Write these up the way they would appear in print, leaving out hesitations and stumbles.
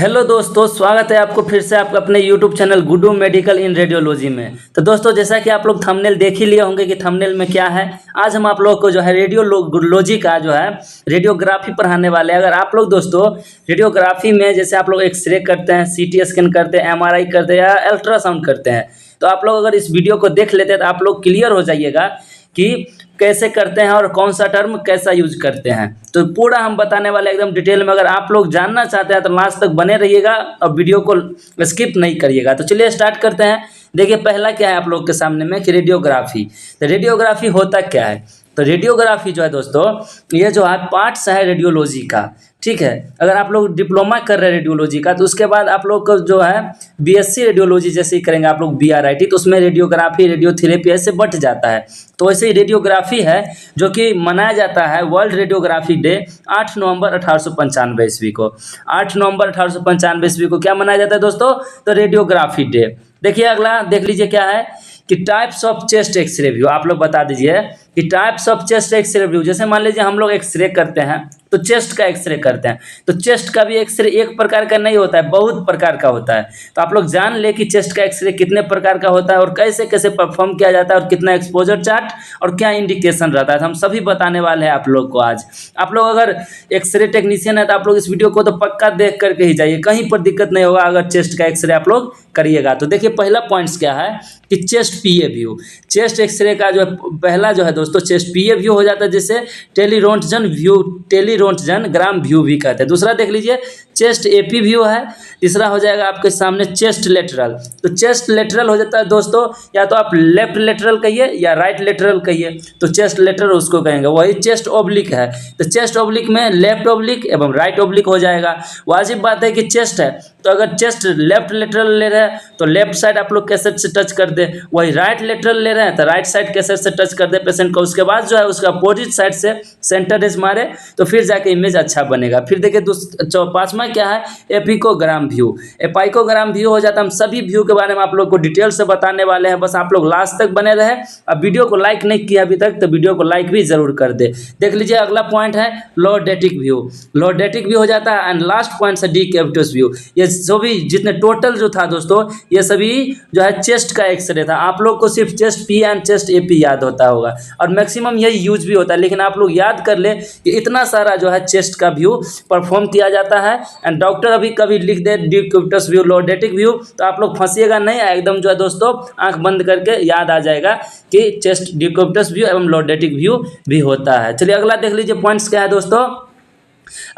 Hello दोस्तों, स्वागत है आपको फिर से आपका अपने YouTube channel Guddu medical in radiology में। तो दोस्तों, जैसा कि आप लोग थंबनेल देख ही लिए होंगे कि थंबनेल में क्या है। आज हम आप लोगों को जो है रेडियोलॉजी का जो है रेडियोग्राफी पढ़ाने वाले हैं। अगर आप लोग दोस्तों रेडियोग्राफी में जैसे आप लोग एक्सरे करते हैं, सीटी स्कैन करते हैं, एमआरआई करते हैं या अल्ट्रासाउंड करते हैं, तो आप लोग अगर इस वीडियो को देख लेते हैं तो आप लोग क्लियर हो जाइएगा कि कैसे करते हैं और कौन सा टर्म कैसा यूज करते हैं। तो पूरा हम बताने वाले एकदम डिटेल में। अगर आप लोग जानना चाहते हैं तो लास्ट तक बने रहिएगा और वीडियो को स्किप नहीं करिएगा। तो चलिए स्टार्ट करते हैं। देखिए, पहला क्या है आप लोग के सामने में कि रेडियोग्राफी। तो रेडियोग्राफी होता क्या है? तो रेडियोग्राफी जो है दोस्तों, ये जो है पार्ट्स है रेडियोलॉजी का। ठीक है, अगर आप लोग डिप्लोमा कर रहे हैं रेडियोलॉजी का तो उसके बाद आप लोग को जो है बीएससी रेडियोलॉजी जैसे ही करेंगे आप लोग बीआरआईटी, तो उसमें रेडियोग्राफी, रेडियोथेरेपी ऐसे बढ़ जाता है। तो ऐसे ही रेडियोग्राफी है जो कि मनाया जाता है वर्ल्ड रेडियोग्राफी डे 8 नवंबर 1895 ईस्वी को। 8 नवंबर 1895 ईस्वी को क्या मनाया जाता है दोस्तों? तो रेडियोग्राफी डे। देखिए अगला देख लीजिए क्या है कि types of chest x ray view. आप लोग बता दीजिए कि types of chest x ray view. जैसे मान लीजिए हम लोग एक्सरे करते हैं तो चेस्ट का एक्सरे करते हैं, तो चेस्ट का भी एक्सरे एक प्रकार का नहीं होता है, बहुत प्रकार का होता है। तो आप लोग जान ले कि चेस्ट का एक्सरे कितने प्रकार का होता है और कैसे कैसे परफॉर्म किया जाता है और कितना एक्सपोजर चार्ट और क्या इंडिकेशन रहता है, तो हम सभी बताने वाले हैं आप लोग को आज। आप लोग अगर एक्सरे टेक्नीशियन है तो आप लोग इस वीडियो को तो पक्का देख करके ही जाइए, कहीं पर दिक्कत नहीं होगा अगर चेस्ट का एक्सरे आप लोग करिएगा। तो देखिए पहला पॉइंट्स क्या है कि चेस्ट पीए व्यू। चेस्ट एक्सरे का जो पहला जो है दोस्तों चेस्ट पीए व्यू हो जाता है, जिसे टेलीरोंटजन व्यू, टेलीरोंटजन ग्राम व्यू भी कहते हैं। दूसरा देख लीजिए चेस्ट एपी व्यू है। तीसरा हो जाएगा आपके सामने चेस्ट लेटरल। तो चेस्ट लेटरल हो जाता है दोस्तों, या तो आप लेफ्ट लेटरल कहिए या राइट लेटरल कहिए, तो चेस्ट लेटरल उसको कहेंगे। वही चेस्ट ओब्लिक है, तो चेस्ट ओब्लिक में लेफ्ट ओब्लिक एवं राइट ओब्लिक हो जाएगा। वाजिब बात है कि चेस्ट है तो अगर चेस्ट लेफ्ट लेटरल ले रहे हैं तो लेफ्ट साइड आप लोग कैसेट से टच कर दे, वही राइट लेटरल ले रहे हैं तो राइट साइड कैसेट से टच कर दे पेशेंट को। उसके बाद जो है उसका अपोजिट साइड से सेंटर एज मारे तो फिर जाके इमेज अच्छा बनेगा। फिर देखिए पांचवा क्या है एपिकोग्राम व्यू। एपिकोग्राम व्यू हो जाता है। हम सभी व्यू के बारे में आप लोग को डिटेल से बताने वाले हैं, बस आप लोग लास्ट तक बने रहे। अब वीडियो को लाइक नहीं किया अभी तक तो वीडियो को लाइक भी जरूर कर दे। देख लीजिए अगला पॉइंट है लॉर्डेटिक व्यू। लॉर्डेटिक व्यू हो जाता है एंड लास्ट पॉइंट है डीकेविटस व्यू। ये जो भी जितने टोटल जो था दोस्तों ये सभी जो है चेस्ट का एक्सरे था। आप लोग को सिर्फ chest P and chest AP याद होता होगा और मैक्सिमम यही यूज भी होता है, लेकिन आप लोग याद कर ले कि इतना सारा जो है चेस्ट का व्यू परफॉर्म किया जाता है। एंड डॉक्टर अभी कभी लिख दे डीकेविटस व्यू, लॉर्डेटिक व्यू, तो आप लोग फंसिएगा नहीं, एकदम जो है दोस्तों आंख बंद करके याद आ जाएगा कि चेस्ट डीकेविटस व्यू एवं लॉर्डेटिक व्यू भी होता है। चलिए अगला देख लीजिए पॉइंट्स क्या है दोस्तों।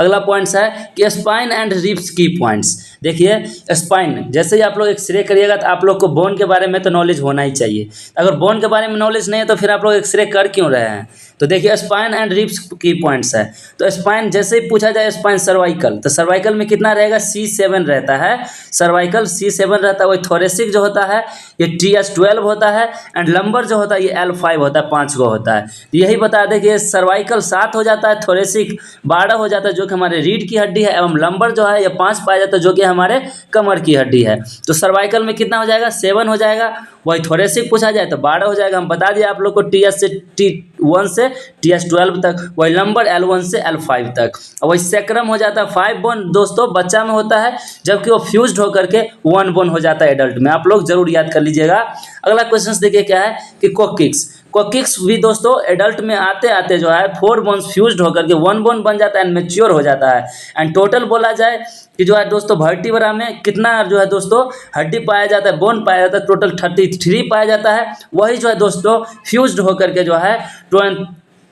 अगला पॉइंट्स है कि स्पाइन एंड रिब्स की पॉइंट्स। देखिए स्पाइन, जैसे ही आप लोग एक्सरे करिएगा तो आप लोग को बोन के बारे में तो नॉलेज होना ही चाहिए। अगर बोन के बारे में नॉलेज नहीं है तो फिर आप लोग एक्सरे कर क्यों रहे हैं? तो देखिए स्पाइन एंड रिब्स की पॉइंट्स है। तो स्पाइन जैसे ही पूछा जाए स्पाइन सर्वाइकल, तो सर्वाइकल में कितना रहेगा? C7 रहता है। सर्वाइकल C7 रहता है। वही थोरेसिक जो होता है ये TS12 होता है एंड लंबर जो होता है ये L5 होता है, 5 गो होता है। तो यही बता दें कि सर्वाइकल 7 हो जाता है, थोरेसिक 12 हो जाता है जो कि हमारे रीढ़ की हड्डी है, एवं लंबर जो है ये 5 पाया जाता है जो कि हमारे कमर की हड्डी है। तो सर्वाइकल में कितना हो जाएगा? 7 हो जाएगा। वही थोरेसिक पूछा जाए तो 12 हो जाएगा। हम बता दिए आप लोग को TS से T1 से TS12 तक, वही लंबर L1 से L5 तक। और वही सेक्रम हो जाता है 5 बोन दोस्तों बच्चा में होता है, जबकि वो फ्यूज्ड होकर के 1 बोन हो जाता है एडल्ट में। आप लोग जरूर याद कर लीजिएगा। अगला क्वेश्चन देखिए क्या है कि कोकिक्स। कोकिक्स भी दोस्तों एडल्ट में आते आते जो है 4 बोन्स फ्यूज्ड होकर के 1 बोन बन जाता है एंड मैच्योर हो जाता है। एंड टोटल बोला जाए कि जो है दोस्तों वर्टिब्रा में कितना जो है दोस्तों हड्डी पाया जाता है, बोन पाया जाता है, टोटल 33 पाया जाता है। वही जो है दोस्तों फ्यूज्ड होकर के जो है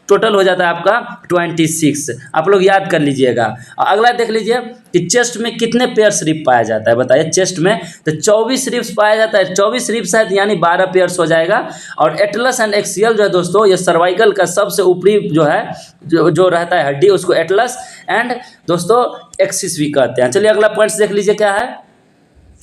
टोटल हो जाता है आपका 26। आप लोग याद कर लीजिएगा। अगला देख लीजिए कि चेस्ट में कितने पेयर्स रिब पाया जाता है, बताइए। चेस्ट में तो 24 रिब्स पाया जाता है। 24 रिब्स है यानी 12 पेयर्स हो जाएगा। और एटलस एंड एक्सियल जो है दोस्तों ये सर्वाइकल का सबसे ऊपरी जो है जो रहता है हड्डी, उसको एटलस एंड दोस्तों एक्सिस भी कहते हैं। चलिए अगला पॉइंट्स देख लीजिए क्या है।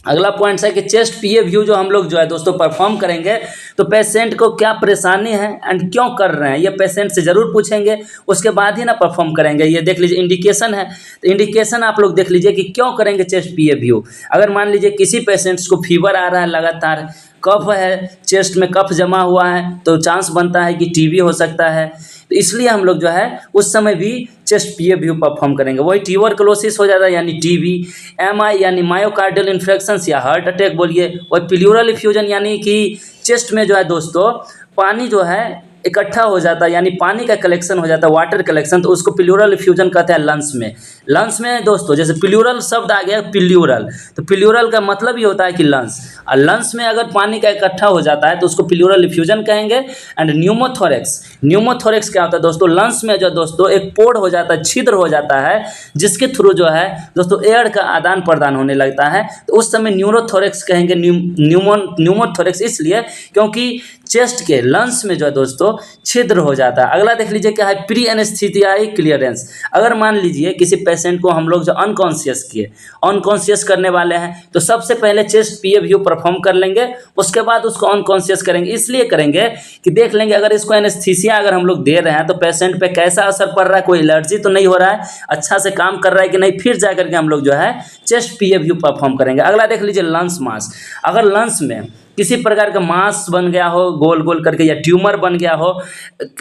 अगला पॉइंट है कि चेस्ट पीए व्यू जो हम लोग जो है दोस्तों परफॉर्म करेंगे तो पेशेंट को क्या परेशानी है एंड क्यों कर रहे हैं ये पेशेंट से ज़रूर पूछेंगे, उसके बाद ही ना परफॉर्म करेंगे। ये देख लीजिए इंडिकेशन है, तो इंडिकेशन आप लोग देख लीजिए कि क्यों करेंगे चेस्ट पीए व्यू। अगर मान लीजिए किसी पेशेंट्स को फीवर आ रहा है लगातार, कफ है, चेस्ट में कफ जमा हुआ है तो चांस बनता है कि टीबी हो सकता है, तो इसलिए हम लोग जो है उस समय भी चेस्ट पीएफयू परफॉर्म करेंगे। वही ट्यूबरकुलोसिस हो जाता है यानी टीबी, एमआई यानी मायोकार्डियल इन्फेक्शंस या हार्ट अटैक बोलिए, और प्लूरल इफ्यूजन यानी कि चेस्ट में जो है दोस्तों पानी जो है इकट्ठा हो जाता है, यानी पानी का कलेक्शन हो जाता है, वाटर कलेक्शन, तो उसको प्लूरल इफ्यूजन कहते हैं लंग्स में। लंग्स में दोस्तों जैसे प्लूरल शब्द आ गया प्लूरल, तो प्लूरल का मतलब ही होता है कि लंग्स, और लंग्स में अगर पानी का इकट्ठा हो जाता है तो उसको प्लूरल इफ्यूजन कहेंगे। एंड न्यूमोथोरेक्स, न्यूमोथोरेक्स क्या होता है दोस्तों, लंग्स में जो दोस्तों एक पोर हो जाता है, छिद्र हो जाता है, जिसके थ्रू जो है दोस्तों एयर का आदान प्रदान होने लगता है, तो उस समय न्यूरोथोरेक्स कहेंगे। न्यूमोथोरेक्स इसलिए क्योंकि चेस्ट के लंग्स में जो है दोस्तों छिद्र हो जाता है। अगला देख लीजिए क्या है, प्री एनेस्थीसियाई क्लियरेंस। अगर मान लीजिए किसी पेशेंट को हम लोग जो अनकॉन्शियस किए, अनकॉन्शियस करने वाले हैं, तो सबसे पहले चेस्ट पीएफयू परफॉर्म कर लेंगे, उसके बाद उसको अनकॉन्शियस करेंगे। इसलिए करेंगे कि देख लेंगे अगर इसको एनेस्थीसिया अगर हम लोग दे रहे हैं तो पेशेंट पे कैसा असर पड़ रहा है, कोई एलर्जी तो नहीं हो रहा है, अच्छा से काम कर रहा है कि नहीं, फिर जा करके हम लोग जो है चेस्ट पीएफयू परफॉर्म करेंगे। अगला देख लीजिए लंग्स मास। अगर लंग्स में किसी प्रकार का मास बन गया हो गोल गोल करके, या ट्यूमर बन गया हो,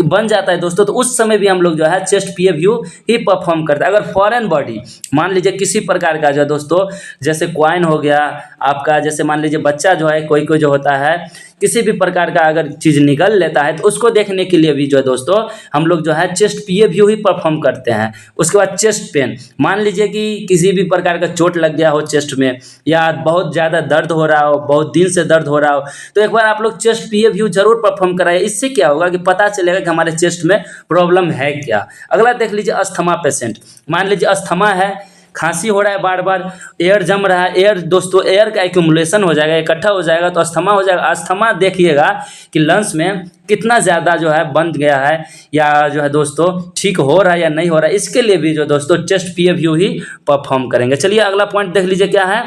बन जाता है दोस्तों, तो उस समय भी हम लोग जो है चेस्ट पीएफयू ही परफॉर्म करते हैं। अगर फॉरेन बॉडी मान लीजिए किसी प्रकार का जो है दोस्तों, जैसे क्वाइन हो गया आपका, जैसे मान लीजिए बच्चा जो है कोई कोई जो होता है, किसी भी प्रकार का अगर चीज़ निकल लेता है, तो उसको देखने के लिए भी जो है दोस्तों हम लोग जो है चेस्ट पीएफयू ही परफॉर्म करते हैं। उसके बाद चेस्ट पेन, मान लीजिए कि किसी भी प्रकार का चोट लग गया हो चेस्ट में, या बहुत ज़्यादा दर्द हो रहा हो, बहुत दिन से दर्द हो रहा हो, तो एक बार आप लोग चेस्ट पीएफयू जरूर परफॉर्म कराइए। इससे क्या होगा कि पता चलेगा कि हमारे चेस्ट में प्रॉब्लम है क्या। अगला देख लीजिए अस्थमा पेशेंट। मान लीजिए अस्थमा है, खांसी हो रहा है, बार बार एयर जम रहा है, एयर दोस्तों एयर का एक्यूमुलेशन हो जाएगा, इकट्ठा हो जाएगा, तो अस्थमा हो जाएगा। अस्थमा देखिएगा कि लंग्स में कितना ज़्यादा जो है बन गया है, या जो है दोस्तों ठीक हो रहा है या नहीं हो रहा है, इसके लिए भी जो दोस्तों चेस्ट पीएफयू ही परफॉर्म करेंगे। चलिए अगला पॉइंट देख लीजिए क्या है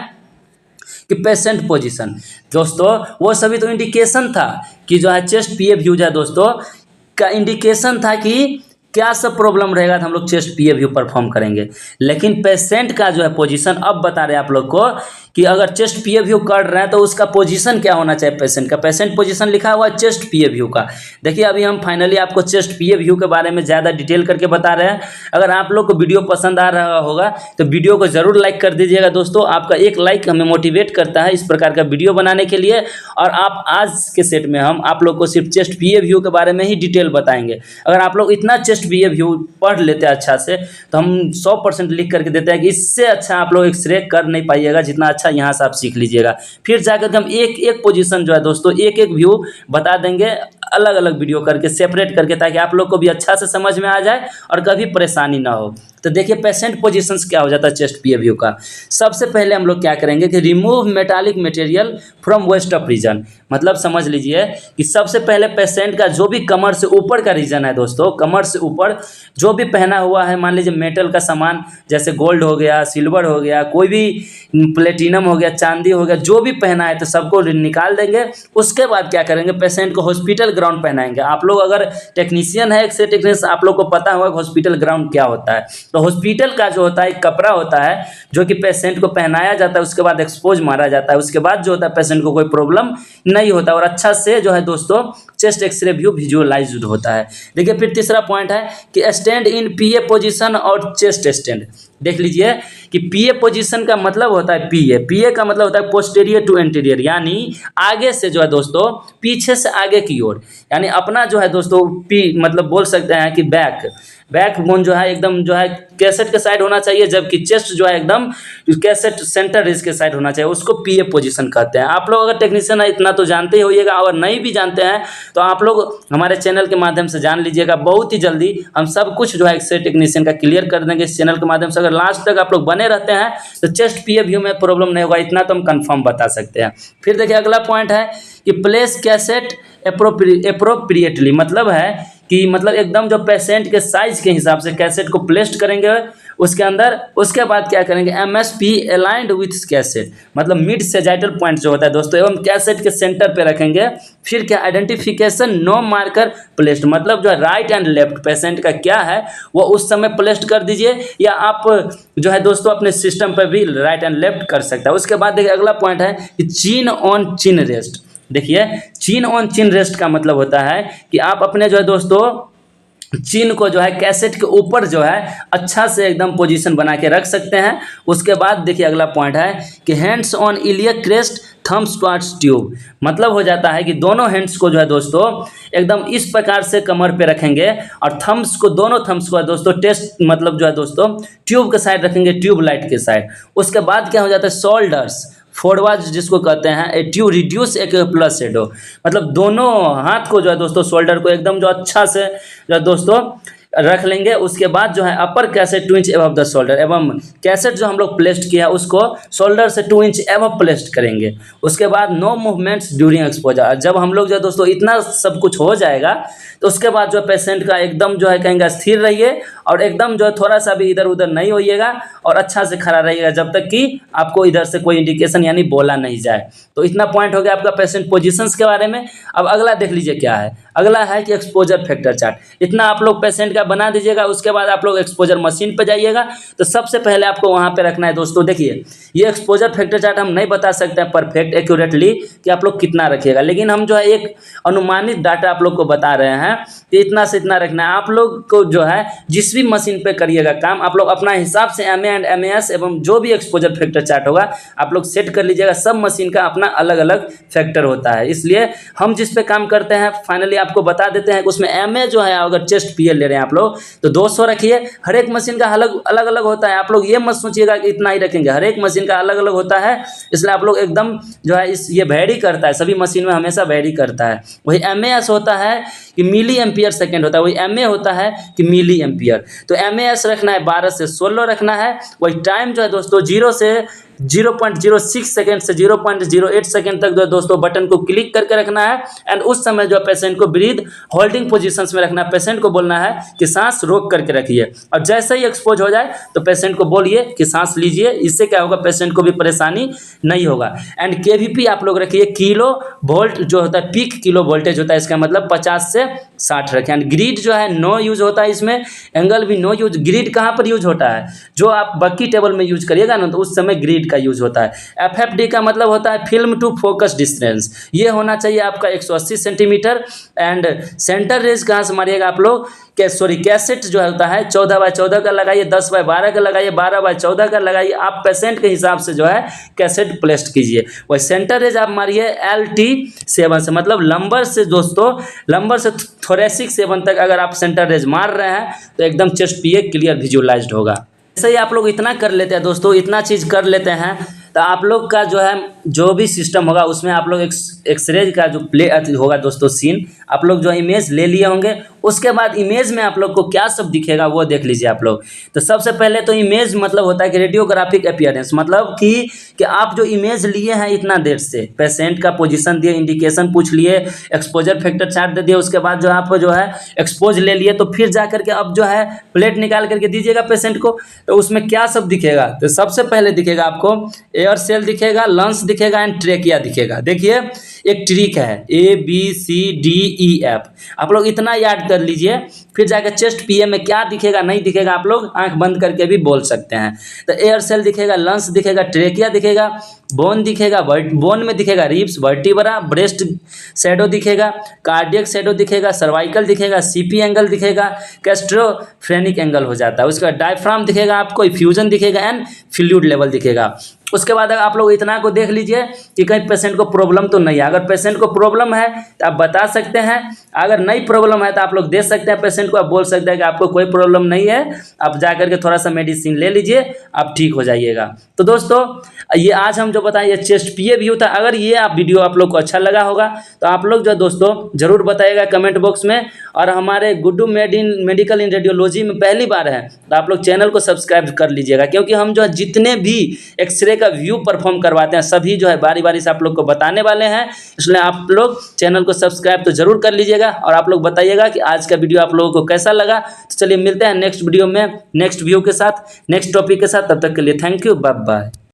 कि पेशेंट पोजीशन। दोस्तों वो सभी तो इंडिकेशन था कि जो है चेस्ट पीएफयू जो है दोस्तों का इंडिकेशन था कि क्या सब प्रॉब्लम रहेगा तो हम लोग चेस्ट पीएफयू परफॉर्म करेंगे, लेकिन पेशेंट का जो है पोजीशन अब बता रहे हैं आप लोग को कि अगर चेस्ट पीएफयू कर रहे हैं तो उसका पोजीशन क्या होना चाहिए पेशेंट का। पेशेंट पोजीशन लिखा हुआ है चेस्ट पीएफयू का। देखिए अभी हम फाइनली आपको चेस्ट पीएफयू के बारे में ज़्यादा डिटेल करके बता रहे हैं। अगर आप लोग को वीडियो पसंद आ रहा होगा तो वीडियो को ज़रूर लाइक कर दीजिएगा दोस्तों। आपका एक लाइक हमें मोटिवेट करता है इस प्रकार का वीडियो बनाने के लिए। और आप आज के सेट में हम आप लोग को सिर्फ चेस्ट पीएफयू के बारे में ही डिटेल बताएंगे। अगर आप लोग इतना चेस्ट पीएफयू पढ़ लेते हैं अच्छा से, तो हम 100% लिख करके देते हैं कि इससे अच्छा आप लोग एक्सरे कर नहीं पाइएगा जितना अच्छा यहाँ से आप सीख लीजिएगा। फिर जाकर के हम एक एक पोजीशन जो है दोस्तों एक एक व्यू बता देंगे, अलग अलग वीडियो करके सेपरेट करके, ताकि आप लोग को भी अच्छा से समझ में आ जाए और कभी परेशानी ना हो। तो देखिए पेशेंट पोजीशंस क्या हो जाता है चेस्ट पीएफयू का। सबसे पहले हम लोग क्या करेंगे कि remove metallic material from waist of region. मतलब समझ लीजिए कि सबसे पहले पेशेंट का जो भी कमर से ऊपर का रीजन है दोस्तों, कमर से ऊपर जो भी पहना हुआ है, मान लीजिए मेटल का सामान जैसे गोल्ड हो गया, सिल्वर हो गया, कोई भी प्लेटिनम हो गया, चांदी हो गया, जो भी पहना है तो सबको निकाल देंगे। उसके बाद क्या करेंगे, पेशेंट को हॉस्पिटल ग्राउंड पहनाएंगे। आप लोग अगर टेक्नीशियन है, एक्सरे टेक्नीशियन, आप लोग को पता होगा हॉस्पिटल ग्राउंड क्या होता है। तो हॉस्पिटल का जो होता है एक कपड़ा होता है जो कि पेशेंट को पहनाया जाता है, उसके बाद एक्सपोज मारा जाता है, उसके बाद जो होता है पेशेंट को कोई प्रॉब्लम नहीं होता और अच्छा से जो है दोस्तों चेस्ट एक्सरे व्यू विजुअलाइज्ड होता है। देखिए फिर तीसरा पॉइंट है कि स्टैंड इन पीए पोजीशन और चेस्ट स्टैंड। देख लीजिए कि पीए पोजीशन का मतलब होता है पीए का मतलब होता है पोस्टीरियर टू एंटीरियर, यानी आगे से जो है दोस्तों पीछे से आगे की ओर, यानी अपना जो है दोस्तों मतलब बोल सकते हैं कि बैक बोन जो है एकदम जो है कैसेट के साइड होना चाहिए, जबकि चेस्ट जो है एकदम कैसेट सेंटर रिज के साइड होना चाहिए, उसको पीए पोजीशन कहते हैं। आप लोग अगर टेक्नीशियन है इतना तो जानते ही होइएगा, और नहीं भी जानते हैं तो आप लोग हमारे चैनल के माध्यम से जान लीजिएगा। बहुत ही जल्दी हम सब कुछ जो है एक्सरे टेक्नीशियन का क्लियर कर देंगे इस चैनल के माध्यम से। अगर लास्ट तक आप लोग बने रहते हैं तो चेस्ट पीएफयू में प्रॉब्लम नहीं होगा, इतना तो हम कंफर्म बता सकते हैं। फिर देखिए अगला पॉइंट है कि प्लेस कैसेट एप्रोप्रिएटली, मतलब है कि मतलब एकदम जो पेशेंट के साइज के हिसाब से कैसेट को प्लेस्ड करेंगे उसके अंदर। उसके बाद क्या करेंगे, एमएसपी अलाइंड विथ कैसेट, मतलब मिड सेजाइटल पॉइंट जो होता है दोस्तों एवं कैसेट के सेंटर पे रखेंगे। फिर क्या, आइडेंटिफिकेशन नो मार्कर प्लेस्ड, मतलब जो है राइट एंड लेफ्ट पेशेंट का क्या है वो उस समय प्लेस्ड कर दीजिए, या आप जो है दोस्तों अपने सिस्टम पर भी राइट एंड लेफ्ट कर सकता है। उसके बाद देखिए अगला पॉइंट है कि चिन ऑन चिन रेस्ट। देखिए चिन ऑन चिन रेस्ट का मतलब होता है कि आप अपने जो है दोस्तों चिन को जो है कैसेट के ऊपर जो है अच्छा से एकदम पोजीशन बना के रख सकते हैं। उसके बाद देखिए अगला पॉइंट है कि hands on iliac crest thumbs towards tube, मतलब हो जाता है कि दोनों हैंड्स को जो है दोस्तों एकदम इस प्रकार से कमर पे रखेंगे और थम्स को, दोनों थम्स को है दोस्तों टेस्ट मतलब जो है दोस्तों ट्यूब के साइड रखेंगे, ट्यूब लाइट के साइड। उसके बाद क्या हो जाता है शोल्डर्स फोरवर्ड जिसको कहते हैं ए ट्यू रिड्यूस एक प्लस शेडो, मतलब दोनों हाथ को जो है दोस्तों शोल्डर को एकदम जो अच्छा से जो है दोस्तों रख लेंगे। उसके बाद जो है upper cassette 2 inch above the shoulder, एवं कैसेट जो हम लोग प्लेस्ड किया है उसको शोल्डर से 2 इंच एबव प्लेस्ड करेंगे। उसके बाद नो मूवमेंट्स ड्यूरिंग एक्सपोजर, जब हम लोग जो है दोस्तों इतना सब कुछ हो जाएगा तो उसके बाद जो पेशेंट का एकदम जो है कहेंगे स्थिर रहिए और एकदम जो है थोड़ा सा भी इधर उधर नहीं होइएगा और अच्छा से खड़ा रहिएगा जब तक कि आपको इधर से कोई इंडिकेशन यानी बोला नहीं जाए। तो इतना पॉइंट हो गया आपका पेशेंट पोजीशंस के बारे में। अब अगला देख लीजिए क्या है, अगला है कि एक्सपोजर फैक्टर चार्ट। इतना आप लोग पेशेंट का बना दीजिएगा। उसके बाद आप लोग एक्सपोजर मशीन पर जाइएगा तो सबसे पहले आपको वहाँ पे रखना है दोस्तों, देखिए ये एक्सपोजर फैक्टर चार्ट हम नहीं बता सकते हैं परफेक्ट एक्यूरेटली कि आप लोग कितना रखिएगा, लेकिन हम जो है एक अनुमानित डाटा आप लोग को बता रहे हैं कि इतना से इतना रखना है। आप लोग को जो है जिस भी मशीन पे करिएगा काम आप लोग अपना हिसाब से MA एंड MAS एवं जो भी एक्सपोजर फैक्टर चार्ट होगा आप लोग सेट कर लीजिएगा। सब मशीन का अपना अलग अलग फैक्टर होता है, इसलिए हम जिस पे काम करते हैं फाइनली आपको बता देते हैं कि उसमें MA जो है अगर चेस्ट PL ले रहे हैं आप लोग तो 200 रखिए। हर एक मशीन का अलग अलग होता है, आप लोग ये मत सोचिएगा कि इतना ही रखेंगे, हर एक मशीन का अलग अलग होता है, इसलिए आप लोग एकदम जो है ये वेरी करता है, सभी मशीन में हमेशा वेरी करता है। वही MAS होता है कि मिली एम्पियर सेकेंड होता है, वही MA होता है कि मिली एम्पियर। तो MAS रखना है 12 से 16 रखना है। वही टाइम जो है दोस्तों 0 से 0.06 सेकेंड से 0.08 सेकेंड तक जो है दोस्तों बटन को क्लिक करके रखना है एंड उस समय जो है पेशेंट को ब्रीथ होल्डिंग पोजीशंस में रखना है। पेशेंट को बोलना है कि सांस रोक करके रखिए और जैसे ही एक्सपोज हो जाए तो पेशेंट को बोलिए कि सांस लीजिए। इससे क्या होगा, पेशेंट को भी परेशानी नहीं होगा। एंड KVP आप लोग रखिए किलो वोल्ट जो होता है, पीक किलो वोल्टेज होता है, इसका मतलब 50 से 60 रखें। एंड ग्रिड जो है नो यूज होता है इसमें, एंगल भी नो यूज। ग्रिड कहाँ पर यूज होता है, जो आप बक्की टेबल में यूज करिएगा ना तो उस समय ग्रिड का यूज होता है। FFD का मतलब होता है फिल्म टू फोकस डिस्टेंस, ये होना चाहिए आपका 180 सेंटीमीटर। एंड सेंटर रेज कहाँ से मारिएगा आप लोग, कैसेट जो होता है 14x14 का लगाइए, 10x12 का लगाइए, 12x14 का लगाइए। आप पेशेंट के हिसाब से जो है कैसेट प्लेस्ड कीजिए। वही सेंटर रेज आप मारिए LT7 से, मतलब लंबर से दोस्तों, लंबर से थोरेसिक 7 तक अगर आप सेंटर रेज मार रहे हैं तो एकदम चेस्ट PA क्लियर विजुअलाइज्ड होगा। ऐसे ही आप लोग इतना कर लेते हैं दोस्तों, इतना चीज़ कर लेते हैं तो आप लोग का जो है जो भी सिस्टम होगा उसमें आप लोग एक्सरे का जो प्ले होगा दोस्तों सीन, आप लोग जो इमेज ले लिए होंगे उसके बाद इमेज में आप लोग को क्या सब दिखेगा वो देख लीजिए आप लोग। तो सबसे पहले तो इमेज मतलब होता है कि रेडियोग्राफिक अपीयरेंस, मतलब कि आप जो इमेज लिए हैं इतना देर से, पेशेंट का पोजीशन दिए, इंडिकेशन पूछ लिए, एक्सपोजर फैक्टर चार्ट दे दिए, उसके बाद जो आप जो है एक्सपोज ले लिए, तो फिर जा करके अब जो है प्लेट निकाल करके दीजिएगा पेशेंट को। तो उसमें क्या सब दिखेगा, तो सबसे पहले दिखेगा आपको एयर सेल दिखेगा, लंग्स दिखेगा एंड ट्रेकिया दिखेगा। देखिए एक ट्रिक है ABCDEF, आप लोग इतना याद कर लीजिए, फिर जाकर चेस्ट PA में क्या दिखेगा नहीं दिखेगा आप लोग आंख बंद करके भी बोल सकते हैं। तो एयर सेल दिखेगा, लंग्स दिखेगा, ट्रेकिया दिखेगा, बोन दिखेगा, बोन में दिखेगा रिब्स, वर्टिब्रा, ब्रेस्ट शैडो दिखेगा, कार्डियक शैडो दिखेगा, सर्वाइकल दिखेगा, CP एंगल दिखेगा, कैस्ट्रोफ्रेनिक एंगल हो जाता है। उसके बाद डायफ्राम दिखेगा आपको, इफ्यूजन दिखेगा एंड फ्लूइड लेवल दिखेगा। उसके बाद अगर आप लोग इतना को देख लीजिए कि कहीं पेशेंट को प्रॉब्लम तो नहीं है। अगर पेशेंट को प्रॉब्लम है तो आप बता सकते हैं, अगर नहीं प्रॉब्लम है तो आप लोग दे सकते हैं पेशेंट को, आप बोल सकते हैं कि आपको कोई प्रॉब्लम नहीं है, आप जा करके थोड़ा सा मेडिसिन ले लीजिए, आप ठीक हो जाइएगा। तो दोस्तों ये आज हम जो बताएं ये चेस्ट PA व्यू था। अगर ये आप वीडियो आप लोग को अच्छा लगा होगा तो आप लोग जो दोस्तों ज़रूर बताइएगा कमेंट बॉक्स में। और हमारे गुड्डू मेडिकल इन रेडियोलॉजी में पहली बार है तो आप लोग चैनल को सब्सक्राइब कर लीजिएगा, क्योंकि हम जो है जितने भी एक्सरे का व्यू परफॉर्म करवाते हैं सभी जो है बारी बारी से आप लोग को बताने वाले हैं, इसलिए आप लोग चैनल को सब्सक्राइब तो जरूर कर लीजिएगा। और आप लोग बताइएगा कि आज का वीडियो आप लोगों को कैसा लगा। तो चलिए मिलते हैं नेक्स्ट वीडियो में नेक्स्ट व्यू के साथ, नेक्स्ट टॉपिक के साथ। तब तक के लिए थैंक यू, बाय बाय।